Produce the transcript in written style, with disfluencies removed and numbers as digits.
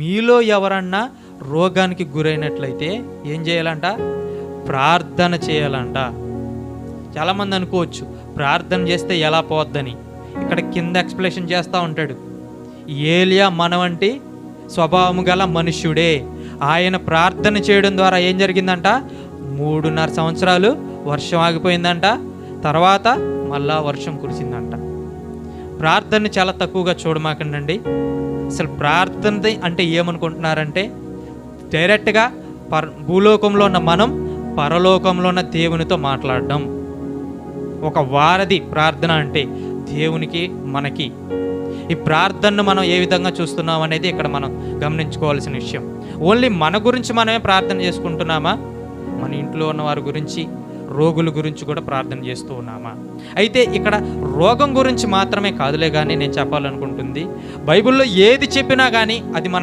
మీలో ఎవరన్నా రోగానికి గురైనట్లయితే ఏం చేయాలంట? ప్రార్థన చేయాలంట. చాలామంది అనుకోవచ్చు ప్రార్థన చేస్తే ఎలా పోద్దని. ఇక్కడ కింద ఎక్స్ప్లెనేషన్ చేస్తూ ఉంటాడు. ఏలియా మన వంటి స్వభావము గల మనుష్యుడే. ఆయన ప్రార్థన చేయడం ద్వారా ఏం జరిగిందంట? 3.5 సంవత్సరాలు వర్షం ఆగిపోయిందంట. తర్వాత మళ్ళా వర్షం కురిసిందంట. ప్రార్థన చాలా తక్కువగా చూడమాకండి. అసలు ప్రార్థన అంటే ఏమనుకుంటున్నారంటే డైరెక్ట్గా భూలోకంలో ఉన్న మనం పరలోకంలో ఉన్న దేవునితో మాట్లాడడం. ఒక వారధి ప్రార్థన అంటే దేవునికి మనకి. ఈ ప్రార్థనను మనం ఏ విధంగా చూస్తున్నాం అనేది ఇక్కడ మనం గమనించుకోవాల్సిన విషయం. ఓన్లీ మన గురించి మనమే ప్రార్థన చేసుకుంటున్నామా? మన ఇంట్లో ఉన్న వారి గురించి, రోగుల గురించి కూడా ప్రార్థన చేస్తూ ఉన్నామా? అయితే ఇక్కడ రోగం గురించి మాత్రమే కాదులే కానీ నేను చెప్పాలనుకుంటుంది, బైబిల్లో ఏది చెప్పినా కానీ అది మన